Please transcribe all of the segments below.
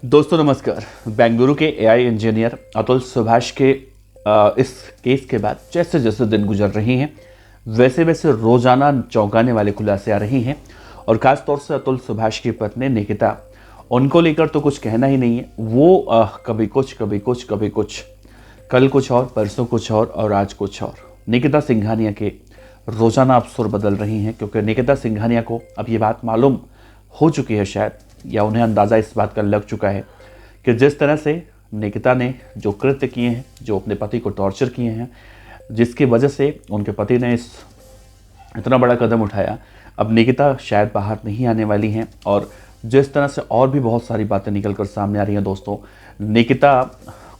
दोस्तों नमस्कार। बेंगलुरु के एआई इंजीनियर अतुल सुभाष के इस केस के बाद जैसे जैसे दिन गुजर रही हैं वैसे वैसे रोजाना चौंकाने वाले खुलासे आ रही हैं और खास तौर से अतुल सुभाष की पत्नी निकिता, उनको लेकर तो कुछ कहना ही नहीं है। वो कभी कुछ कभी कुछ कभी कुछ, कल कुछ और, परसों कुछ और आज कुछ और। निकिता सिंघानिया के रोजाना अब सुर बदल रही हैं क्योंकि निकिता सिंघानिया को अब ये बात मालूम हो चुकी है शायद, या उन्हें अंदाज़ा इस बात का लग चुका है कि जिस तरह से निकिता ने जो कृत्य किए हैं, जो अपने पति को टॉर्चर किए हैं, जिसकी वजह से उनके पति ने इतना बड़ा कदम उठाया, अब निकिता शायद बाहर नहीं आने वाली हैं। और जिस तरह से और भी बहुत सारी बातें निकल कर सामने आ रही हैं दोस्तों, निकिता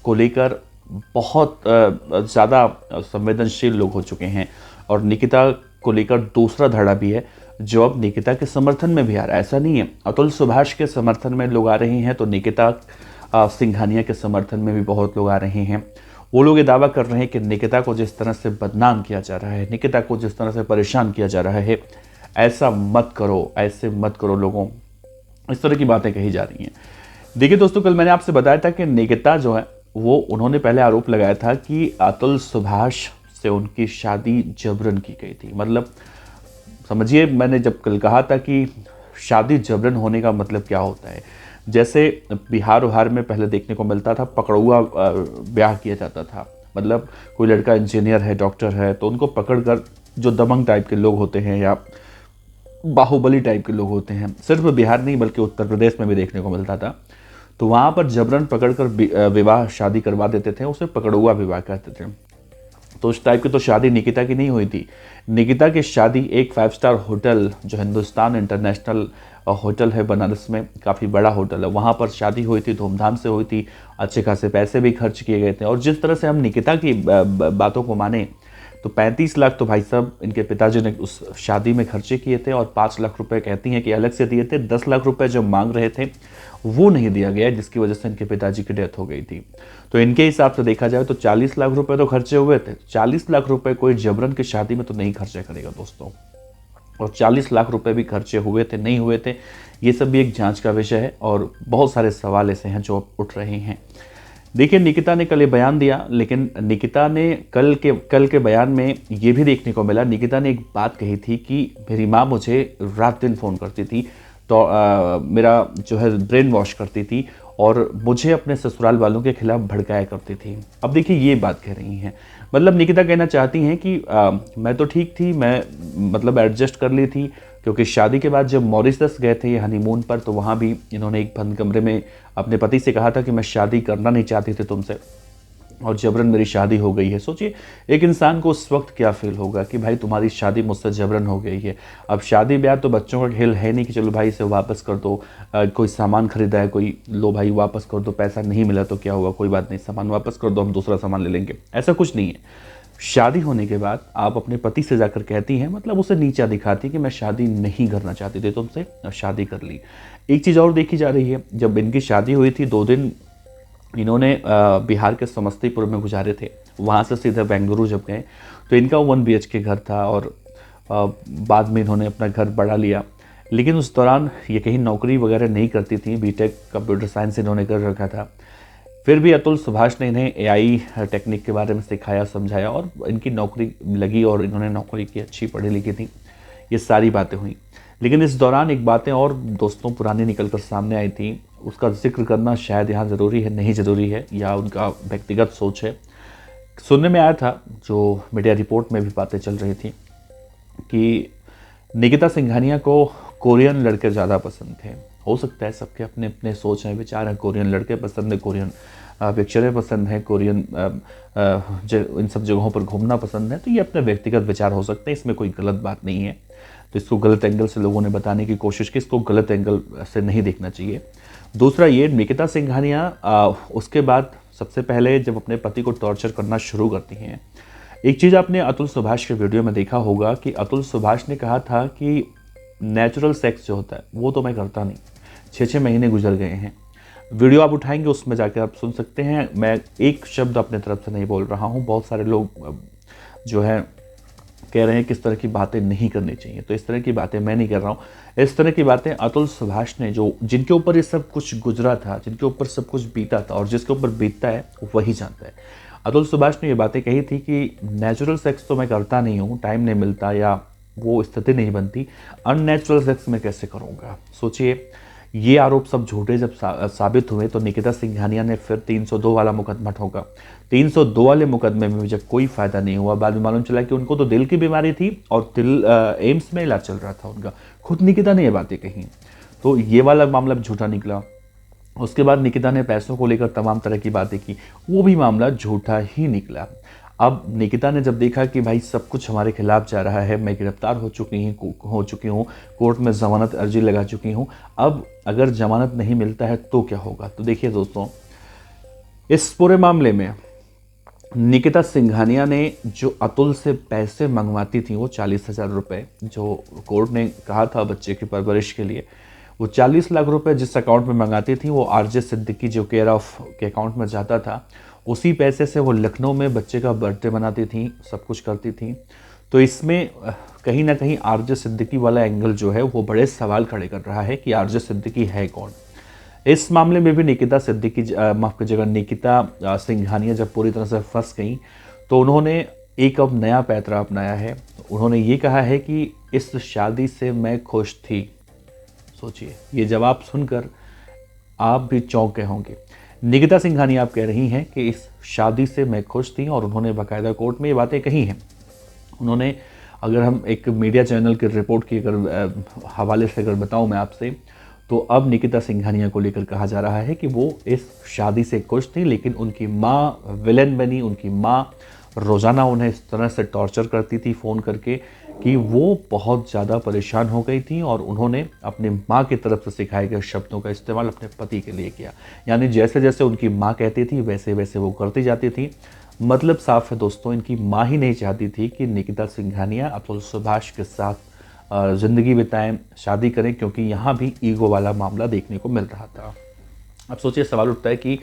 को लेकर बहुत ज़्यादा संवेदनशील लोग हो चुके हैं और निकिता को लेकर दूसरा धड़ा भी है जो अब निकिता के समर्थन में भी आ रहा है। ऐसा नहीं है अतुल सुभाष के समर्थन में लोग आ रहे हैं तो निकिता सिंघानिया के समर्थन में भी बहुत लोग आ रहे हैं। वो लोग ये दावा कर रहे हैं कि निकिता को जिस तरह से बदनाम किया जा रहा है, निकिता को जिस तरह से परेशान किया जा रहा है, ऐसा मत करो, ऐसे मत करो लोगों, इस तरह की बातें कही जा रही हैं। देखिए दोस्तों, कल मैंने आपसे बताया था कि निकिता जो है वो, उन्होंने पहले आरोप लगाया था कि अतुल सुभाष से उनकी शादी जबरन की गई थी। मतलब समझिए, मैंने जब कल कहा था कि शादी जबरन होने का मतलब क्या होता है, जैसे बिहार उहार में पहले देखने को मिलता था, पकड़ुआ ब्याह किया जाता था। मतलब कोई लड़का इंजीनियर है, डॉक्टर है, तो उनको पकड़कर, जो दबंग टाइप के लोग होते हैं या बाहुबली टाइप के लोग होते हैं, सिर्फ बिहार नहीं बल्कि उत्तर प्रदेश में भी देखने को मिलता था, तो वहाँ पर जबरन पकड़कर विवाह शादी करवा देते थे, उसे पकड़ुआ विवाह कहते थे। तो उस टाइप की तो शादी निकिता की नहीं हुई थी। निकिता की शादी एक 5 स्टार होटल, जो हिंदुस्तान इंटरनेशनल होटल है बनारस में, काफ़ी बड़ा होटल है, वहाँ पर शादी हुई थी, धूमधाम से हुई थी, अच्छे खासे पैसे भी खर्च किए गए थे। और जिस तरह से हम निकिता की बातों को माने तो 35 लाख तो भाई साहब इनके पिताजी ने उस शादी में खर्चे किए थे और 5 लाख रुपए कहती हैं कि अलग से दिए थे। 10 लाख रुपए जो मांग रहे थे वो नहीं दिया गया, जिसकी वजह से इनके पिताजी की डेथ हो गई थी। तो इनके हिसाब से देखा जाए तो 40 लाख रुपए तो खर्चे हुए थे। 40 लाख रुपए कोई जबरन की शादी में तो नहीं खर्चे करेगा दोस्तों, और 40 लाख रुपए भी खर्चे हुए थे नहीं हुए थे, ये सब भी एक जांच का विषय है और बहुत सारे सवाल ऐसे हैं जो उठ रहे हैं। देखिए, निकिता ने कल ये बयान दिया, लेकिन निकिता ने कल के बयान में ये भी देखने को मिला, निकिता ने एक बात कही थी कि मेरी माँ मुझे रात दिन फ़ोन करती थी, तो मेरा जो है ब्रेन वॉश करती थी और मुझे अपने ससुराल वालों के खिलाफ भड़काया करती थी। अब देखिए ये बात कह रही हैं, मतलब निकिता कहना चाहती हैं कि मैं तो ठीक थी, मैं मतलब एडजस्ट कर ली थी, क्योंकि शादी के बाद जब मॉरिशस गए थे हनीमून पर, तो वहाँ भी इन्होंने एक बंद कमरे में अपने पति से कहा था कि मैं शादी करना नहीं चाहती थी तुमसे और जबरन मेरी शादी हो गई है। सोचिए एक इंसान को उस वक्त क्या फील होगा कि भाई तुम्हारी शादी मुझसे जबरन हो गई है। अब शादी ब्याह तो बच्चों का खेल है नहीं कि चलो भाई इसे वापस कर दो, कोई सामान खरीदा है कोई, लो भाई वापस कर दो, पैसा नहीं मिला तो क्या हुआ, कोई बात नहीं, सामान वापस कर दो, हम दूसरा सामान ले लेंगे, ऐसा कुछ नहीं है। शादी होने के बाद आप अपने पति से जाकर कहती हैं, मतलब उसे नीचा दिखाती कि मैं शादी नहीं करना चाहती थी तुमसे, शादी कर ली। एक चीज़ और देखी जा रही है, जब इनकी शादी हुई थी 2 दिन इन्होंने बिहार के समस्तीपुर में गुजारे थे, वहाँ से सीधे बेंगलुरु जब गए तो इनका 1 BHK घर था और बाद में इन्होंने अपना घर बढ़ा लिया। लेकिन उस दौरान ये कहीं नौकरी वगैरह नहीं करती थी, बीटेक कंप्यूटर साइंस इन्होंने कर रखा था। फिर भी अतुल सुभाष ने इन्हें एआई टेक्निक के बारे में सिखाया, समझाया और इनकी नौकरी लगी और इन्होंने नौकरी की, अच्छी पढ़ी लिखी थी, ये सारी बातें हुई। लेकिन इस दौरान एक बातें और दोस्तों पुरानी निकल कर सामने आई थी, उसका जिक्र करना शायद यहाँ ज़रूरी है, नहीं ज़रूरी है, या उनका व्यक्तिगत सोच है। सुनने में आया था, जो मीडिया रिपोर्ट में भी बातें चल रही थी, कि निकिता सिंघानिया को कोरियन लड़के ज़्यादा पसंद थे। हो सकता है, सबके अपने अपने सोच हैं, विचार हैं, कोरियन लड़के पसंद है, कोरियन पिक्चरें पसंद है, कोरियन इन सब जगहों पर घूमना पसंद है, तो ये अपने व्यक्तिगत विचार हो सकते हैं, इसमें कोई गलत बात नहीं है। तो इसको गलत एंगल से लोगों ने बताने की कोशिश की, इसको गलत एंगल से नहीं देखना चाहिए। दूसरा ये, निकिता सिंघानिया उसके बाद सबसे पहले जब अपने पति को टॉर्चर करना शुरू करती हैं, एक चीज़ आपने अतुल सुभाष के वीडियो में देखा होगा कि अतुल सुभाष ने कहा था कि नेचुरल सेक्स जो होता है वो तो मैं करता नहीं, 6-6 महीने गुजर गए हैं। वीडियो आप उठाएंगे उसमें जाकर आप सुन सकते हैं, मैं एक शब्द अपने तरफ से नहीं बोल रहा हूँ। बहुत सारे लोग जो है कह रहे हैं कि इस तरह की बातें नहीं करनी चाहिए। तो इस तरह की बातें मैं नहीं कर रहा हूँ। इस तरह की बातें अतुल सुभाष ने, जो जिनके ऊपर ये सब कुछ गुजरा था, जिनके ऊपर सब कुछ बीता था और जिसके ऊपर बीतता है वही जानता है। अतुल सुभाष ने ये बातें कही थी कि नेचुरल सेक्स तो मैं करता नहीं हूँ, टाइम नहीं मिलता या वो स्थिति नहीं बनती, अननेचुरल सेक्स मैं कैसे करूँगा। सोचिए, ये आरोप सब झूठे जब साबित हुए तो निकिता सिंघानिया ने फिर 302 वाला मुकदमा ठोका। 302 वाले मुकदमे में जब कोई फायदा नहीं हुआ, बाद में मालूम चला कि उनको तो दिल की बीमारी थी और दिल एम्स में इलाज चल रहा था उनका। खुद निकिता ने ये बातें कही, तो ये वाला मामला झूठा निकला। उसके बाद निकिता ने पैसों को लेकर तमाम तरह की बातें की, वो भी मामला झूठा ही निकला। अब निकिता ने जब देखा कि भाई सब कुछ हमारे खिलाफ जा रहा है, मैं गिरफ्तार हो चुकी हूँ, कोर्ट में जमानत अर्जी लगा चुकी हूँ, अब अगर जमानत नहीं मिलता है तो क्या होगा। तो देखिए दोस्तों, इस पूरे मामले में निकिता सिंघानिया ने जो अतुल से पैसे मंगवाती थी, वो 40,000 रुपये, जो कोर्ट ने कहा था बच्चे की परवरिश के लिए, वो 40 लाख रुपए जिस अकाउंट में मंगाती थी, वो आरजे सिद्दीकी जो केयर ऑफ के अकाउंट में जाता था, उसी पैसे से वो लखनऊ में बच्चे का बर्थडे मनाती थी, सब कुछ करती थी। तो इसमें कहीं ना कहीं आरजे सिद्दीकी वाला एंगल जो है वो बड़े सवाल खड़े कर रहा है कि आरजे सिद्दीकी है कौन। इस मामले में भी निकिता सिद्दीकी, माफ कीजिएगा, निकिता सिंघानिया जब पूरी तरह से फंस गई तो उन्होंने एक अब नया पैतरा अपनाया है। उन्होंने ये कहा है कि इस शादी से मैं खुश थी। सोचिए, ये जवाब सुनकर आप भी चौंक गए होंगे। निकिता सिंघानिया आप कह रही हैं कि इस शादी से मैं खुश थी और उन्होंने बाकायदा कोर्ट में ये बातें कही हैं। उन्होंने, अगर हम एक मीडिया चैनल की रिपोर्ट की अगर हवाले से अगर बताऊं मैं आपसे, तो अब निकिता सिंघानिया को लेकर कहा जा रहा है कि वो इस शादी से खुश थी, लेकिन उनकी माँ विलेन बनी। उनकी माँ रोज़ाना उन्हें इस तरह से टॉर्चर करती थी फ़ोन करके कि वो बहुत ज़्यादा परेशान हो गई थी और उन्होंने अपनी माँ की तरफ से सिखाए गए शब्दों का इस्तेमाल अपने पति के लिए किया। यानी जैसे जैसे उनकी माँ कहती थी वैसे वैसे वो करती जाती थी। मतलब साफ है दोस्तों, इनकी माँ ही नहीं चाहती थी कि निकिता सिंघानिया अतुल सुभाष के साथ ज़िंदगी बिताएं, शादी करें, क्योंकि यहाँ भी ईगो वाला मामला देखने को मिल रहा था। अब सोचिए, सवाल उठता है कि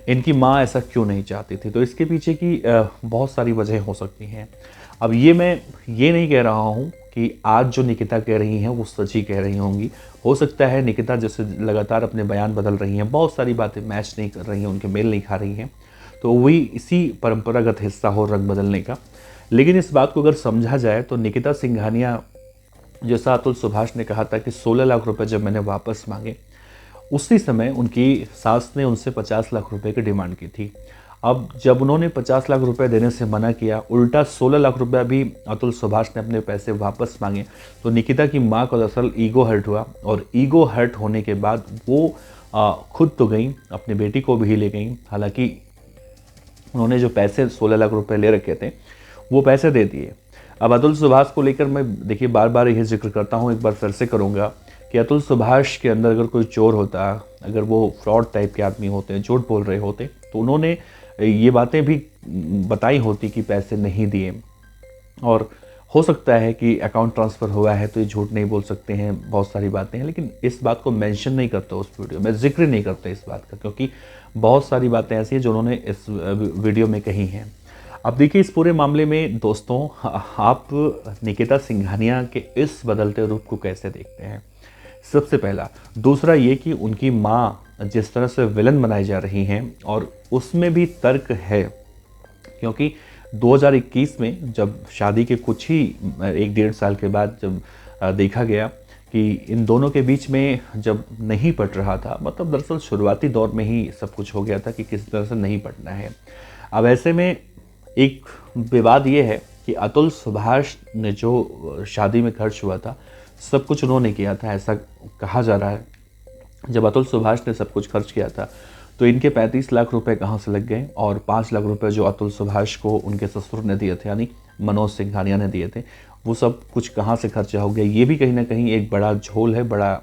इनकी माँ ऐसा क्यों नहीं चाहती थी। तो इसके पीछे की बहुत सारी वजह हो सकती हैं। अब मैं ये नहीं कह रहा हूँ कि आज जो निकिता कह रही हैं वो सच ही कह रही होंगी। हो सकता है निकिता जैसे लगातार अपने बयान बदल रही हैं, बहुत सारी बातें मैच नहीं कर रही हैं, उनके मेल नहीं खा रही हैं, तो वही इसी परंपरागत हिस्सा हो रंग बदलने का। लेकिन इस बात को अगर समझा जाए तो निकिता सिंघानिया, जैसा अतुल सुभाष ने कहा था कि 16 लाख रुपए जब मैंने वापस मांगे, उसी समय उनकी सास ने उनसे 50 लाख रुपए की डिमांड की थी। अब जब उन्होंने 50 लाख रुपए देने से मना किया, उल्टा 16 लाख रुपए भी अतुल सुभाष ने अपने पैसे वापस मांगे, तो निकिता की माँ को दरअसल ईगो हर्ट हुआ और ईगो हर्ट होने के बाद वो खुद तो गई, अपनी बेटी को भी ले गई। हालांकि उन्होंने जो पैसे 16 लाख रुपए ले रखे थे वो पैसे दे दिए। अब अतुल सुभाष को लेकर मैं देखिए बार बार यही जिक्र करता हूँ, एक बार फिर से करूँगा कि अतुल सुभाष के अंदर अगर कोई चोर होता, अगर वो फ्रॉड टाइप के आदमी होते, झूठ बोल रहे होते, तो उन्होंने ये बातें भी बताई होती कि पैसे नहीं दिए। और हो सकता है कि अकाउंट ट्रांसफ़र हुआ है तो ये झूठ नहीं बोल सकते हैं, बहुत सारी बातें हैं, लेकिन इस बात को मेंशन नहीं करता उस वीडियो में, जिक्र नहीं करता इस बात का, क्योंकि बहुत सारी बातें ऐसी हैं जो उन्होंने इस वीडियो में कही हैं। अब देखिए, इस पूरे मामले में दोस्तों, आप निकिता सिंघानिया के इस बदलते रूप को कैसे देखते हैं, सबसे पहला। दूसरा ये कि उनकी माँ जिस तरह से विलन बनाई जा रही हैं, और उसमें भी तर्क है, क्योंकि 2021 में जब शादी के कुछ ही 1-1.5 साल के बाद जब देखा गया कि इन दोनों के बीच में जब नहीं पट रहा था, मतलब दरअसल शुरुआती दौर में ही सब कुछ हो गया था कि किस तरह से नहीं पटना है। अब ऐसे में एक विवाद ये है कि अतुल सुभाष ने जो शादी में खर्च हुआ था, सब कुछ उन्होंने किया था, ऐसा कहा जा रहा है। जब अतुल सुभाष ने सब कुछ खर्च किया था तो इनके 35 लाख रुपए कहाँ से लग गए, और 5 लाख रुपए जो अतुल सुभाष को उनके ससुर ने दिए थे, यानी मनोज सिंघानिया ने दिए थे, वो सब कुछ कहाँ से खर्चा हो गया। ये भी कहीं ना कहीं एक बड़ा झोल है, बड़ा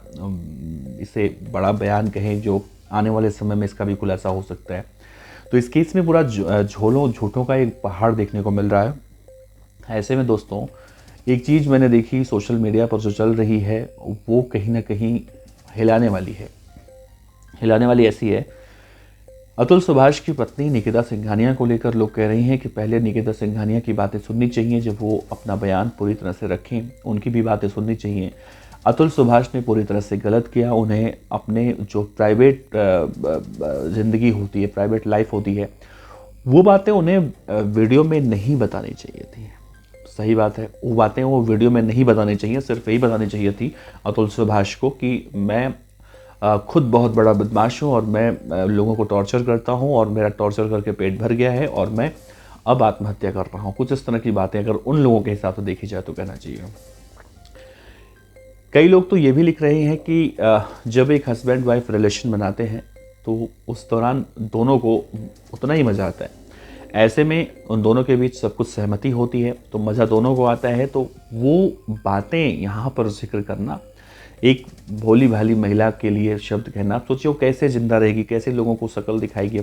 इसे बड़ा बयान कहें, जो आने वाले समय में इसका भी खुलासा हो सकता है। तो इस केस में पूरा झोलों झूठों का एक पहाड़ देखने को मिल रहा है। ऐसे में दोस्तों, एक चीज़ मैंने देखी सोशल मीडिया पर जो चल रही है, वो कहीं ना कहीं हिलाने वाली है। हिलाने वाली ऐसी है अतुल सुभाष की पत्नी निकिता सिंघानिया को लेकर लोग कह रही हैं कि पहले निकिता सिंघानिया की बातें सुननी चाहिए, जब वो अपना बयान पूरी तरह से रखें उनकी भी बातें सुननी चाहिए। अतुल सुभाष ने पूरी तरह से गलत किया, उन्हें अपने जो प्राइवेट ज़िंदगी होती है, प्राइवेट लाइफ होती है, वो बातें उन्हें वीडियो में नहीं बतानी चाहिए थी। सही बात है, वो बातें वो वीडियो में नहीं बतानी चाहिए, सिर्फ यही बतानी चाहिए थी अतुल सुभाष को कि मैं खुद बहुत बड़ा बदमाश हूँ और मैं लोगों को टॉर्चर करता हूँ और मेरा टॉर्चर करके पेट भर गया है और मैं अब आत्महत्या कर रहा हूँ। कुछ इस तरह की बातें अगर उन लोगों के हिसाब से देखी जाए तो कहना चाहिए। कई लोग तो ये भी लिख रहे हैं कि जब एक हस्बैंड वाइफ रिलेशन बनाते हैं तो उस दौरान दोनों को उतना ही मज़ा आता है। ऐसे में उन दोनों के बीच सब कुछ सहमति होती है तो मज़ा दोनों को आता है। तो वो बातें यहाँ पर जिक्र करना, एक भोली भाली महिला के लिए शब्द कहना, सोचिए वो कैसे जिंदा रहेगी, कैसे लोगों को शक्ल दिखाएगी,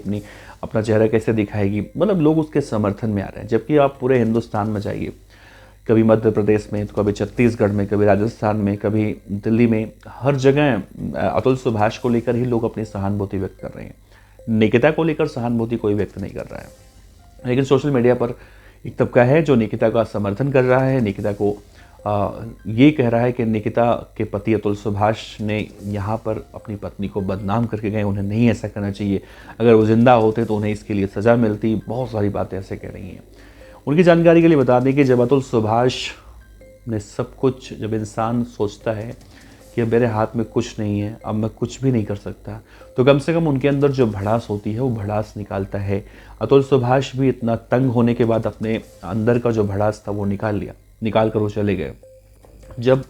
अपना चेहरा कैसे दिखाएगी। मतलब लोग उसके समर्थन में आ रहे हैं, जबकि आप पूरे हिंदुस्तान में जाइए, कभी मध्य प्रदेश में तो कभी छत्तीसगढ़ में, कभी राजस्थान में, कभी दिल्ली में, हर जगह अतुल सुभाष को लेकर ही लोग अपनी सहानुभूति व्यक्त कर रहे हैं। निकिता को लेकर सहानुभूति कोई व्यक्त नहीं कर रहा है, लेकिन सोशल मीडिया पर एक तबका है जो निकिता का समर्थन कर रहा है। निकिता को ये कह रहा है कि निकिता के पति अतुल सुभाष ने यहाँ पर अपनी पत्नी को बदनाम करके गए, उन्हें नहीं ऐसा करना चाहिए, अगर वो जिंदा होते तो उन्हें इसके लिए सज़ा मिलती। बहुत सारी बातें ऐसे कह रही हैं। उनकी जानकारी के लिए बता दें कि जब अतुल सुभाष ने सब कुछ, जब इंसान सोचता है कि अब मेरे हाथ में कुछ नहीं है, अब मैं कुछ भी नहीं कर सकता, तो कम से कम उनके अंदर जो भड़ास होती है वो भड़ास निकालता है। अतुल सुभाष भी इतना तंग होने के बाद अपने अंदर का जो भड़ास था वो निकाल कर वो चले गए। जब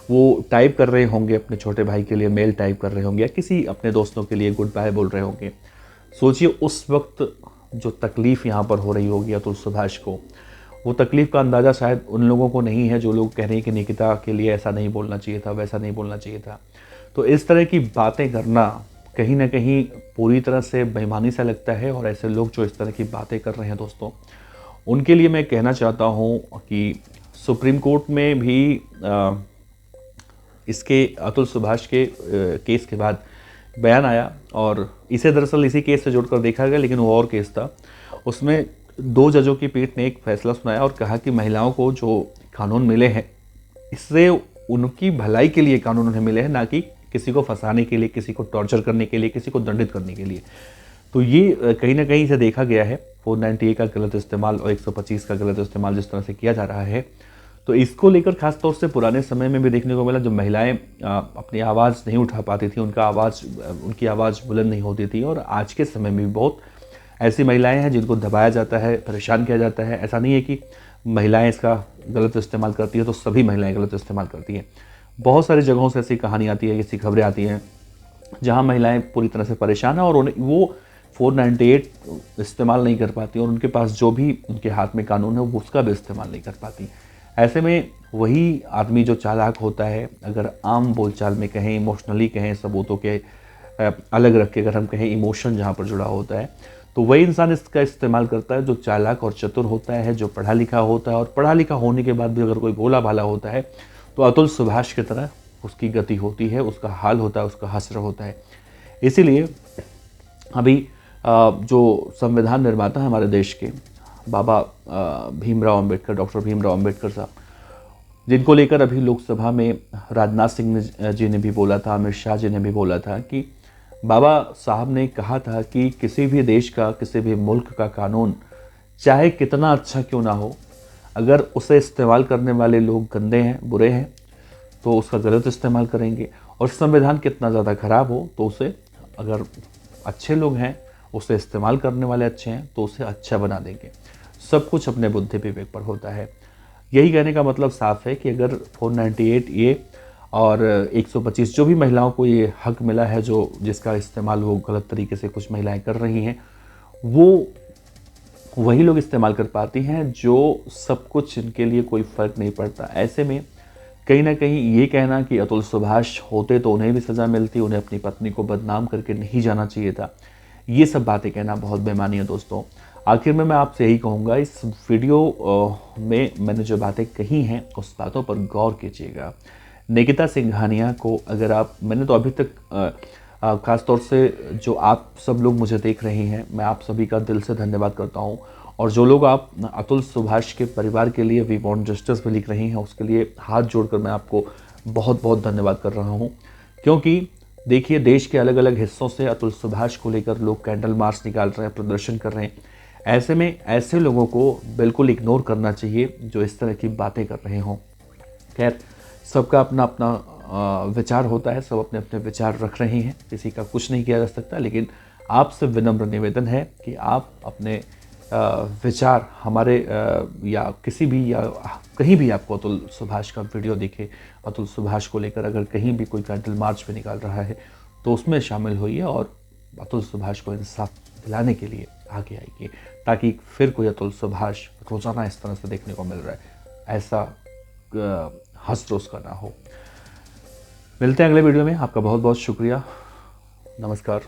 वो टाइप कर रहे होंगे अपने छोटे भाई के लिए, मेल टाइप कर रहे होंगे या किसी अपने दोस्तों के लिए गुड बाय बोल रहे होंगे, सोचिए उस वक्त जो तकलीफ़ यहाँ पर हो रही होगी अतुल सुभाष को, वो तकलीफ़ का अंदाज़ा शायद उन लोगों को नहीं है जो लोग कह रहे हैं कि निकिता के लिए ऐसा नहीं बोलना चाहिए था, वैसा नहीं बोलना चाहिए था। तो इस तरह की बातें करना कहीं ना कहीं पूरी तरह से बेईमानी सा लगता है। और ऐसे लोग जो इस तरह की बातें कर रहे हैं दोस्तों, उनके लिए मैं कहना चाहता हूँ कि सुप्रीम कोर्ट में भी इसके अतुल सुभाष के केस के बाद बयान आया और इसे दरअसल इसी केस से जोड़कर देखा गया, लेकिन वो और केस था। उसमें 2 जजों की पीठ ने एक फैसला सुनाया और कहा कि महिलाओं को जो कानून मिले हैं, इससे उनकी भलाई के लिए कानून उन्हें मिले हैं, ना कि किसी को फंसाने के लिए, किसी को टॉर्चर करने के लिए, किसी को दंडित करने के लिए। तो ये कहीं ना कहीं से देखा गया है 490A का गलत इस्तेमाल और 125 का गलत इस्तेमाल जिस तरह से किया जा रहा है, तो इसको लेकर खासतौर से पुराने समय में भी देखने को मिला। जब महिलाएं अपनी आवाज़ नहीं उठा पाती थी, उनकी आवाज़ बुलंद नहीं होती थी। और आज के समय में भी बहुत ऐसी महिलाएं हैं जिनको दबाया जाता है, परेशान किया जाता है। ऐसा नहीं है कि महिलाएं इसका गलत इस्तेमाल करती है तो सभी महिलाएं गलत इस्तेमाल करती हैं। बहुत सारी जगहों से ऐसी कहानी आती है, ऐसी खबरें आती हैं जहाँ महिलाएं पूरी तरह से परेशान हैं और उन्हें वो 498 इस्तेमाल नहीं कर पाती और उनके पास जो भी उनके हाथ में कानून है वो उसका भी इस्तेमाल नहीं कर पाती। ऐसे में वही आदमी जो चालाक होता है, अगर आम बोलचाल में कहें, इमोशनली कहें, सबूतों के अलग रख के अगर हम कहें, इमोशन जहाँ पर जुड़ा होता है, तो वही इंसान इसका इस्तेमाल करता है जो चालाक और चतुर होता है, जो पढ़ा लिखा होता है। और पढ़ा लिखा होने के बाद भी अगर कोई भोला भाला होता है तो अतुल सुभाष की तरह उसकी गति होती है, उसका हाल होता है, उसका हश्र होता है। इसीलिए अभी जो संविधान निर्माता है हमारे देश के, बाबा भीमराव अम्बेडकर, डॉक्टर भीमराव अम्बेडकर साहब, जिनको लेकर अभी लोकसभा में राजनाथ सिंह जी ने भी बोला था, अमित शाह जी ने भी बोला था कि बाबा साहब ने कहा था कि किसी भी देश का, किसी भी मुल्क का कानून चाहे कितना अच्छा क्यों ना हो, अगर उसे इस्तेमाल करने वाले लोग गंदे हैं, बुरे हैं, तो उसका गलत इस्तेमाल करेंगे। और संविधान कितना ज़्यादा ख़राब हो तो उसे, अगर अच्छे लोग हैं, उसे इस्तेमाल करने वाले अच्छे हैं, तो उसे अच्छा बना देंगे। सब कुछ अपने बुद्धि विवेक पर होता है। यही कहने का मतलब साफ है कि अगर 498A और 125 जो भी महिलाओं को ये हक मिला है, जो जिसका इस्तेमाल वो गलत तरीके से कुछ महिलाएं कर रही हैं, वो वही लोग इस्तेमाल कर पाती हैं जो सब कुछ इनके लिए कोई फ़र्क नहीं पड़ता। ऐसे में कहीं ना कहीं ये कहना कि अतुल सुभाष होते तो उन्हें भी सज़ा मिलती, उन्हें अपनी पत्नी को बदनाम करके नहीं जाना चाहिए था, ये सब बातें कहना बहुत बेईमानी है दोस्तों। आखिर में मैं आपसे यही कहूँगा, इस वीडियो में मैंने जो बातें कही हैं उस बातों पर गौर कीजिएगा। निकिता सिंघानिया को अगर आप, मैंने तो अभी तक ख़ास तौर से जो आप सब लोग मुझे देख रहे हैं, मैं आप सभी का दिल से धन्यवाद करता हूँ। और जो लोग आप अतुल सुभाष के परिवार के लिए वी वांट जस्टिस भी लिख रहे हैं, उसके लिए हाथ जोड़कर मैं आपको बहुत बहुत धन्यवाद कर रहा हूँ। क्योंकि देखिए, देश के अलग अलग हिस्सों से अतुल सुभाष को लेकर लोग कैंडल मार्च निकाल रहे हैं, प्रदर्शन कर रहे हैं। ऐसे में ऐसे लोगों को बिल्कुल इग्नोर करना चाहिए जो इस तरह की बातें कर रहे हों। खैर, सबका अपना अपना विचार होता है, सब अपने अपने विचार रख रहे हैं, किसी का कुछ नहीं किया जा सकता। लेकिन आपसे विनम्र निवेदन है कि आप अपने विचार हमारे या किसी भी या कहीं भी आपको अतुल सुभाष का वीडियो दिखे, अतुल सुभाष को लेकर अगर कहीं भी कोई कैंडल मार्च भी निकाल रहा है तो उसमें शामिल होइए और अतुल सुभाष को इंसाफ दिलाने के लिए आगे आइए, ताकि फिर कोई अतुल सुभाष रोज़ाना इस तरह से देखने को मिल रहा है, ऐसा हंस रोज का ना हो। मिलते हैं अगले वीडियो में। आपका बहुत बहुत शुक्रिया। नमस्कार।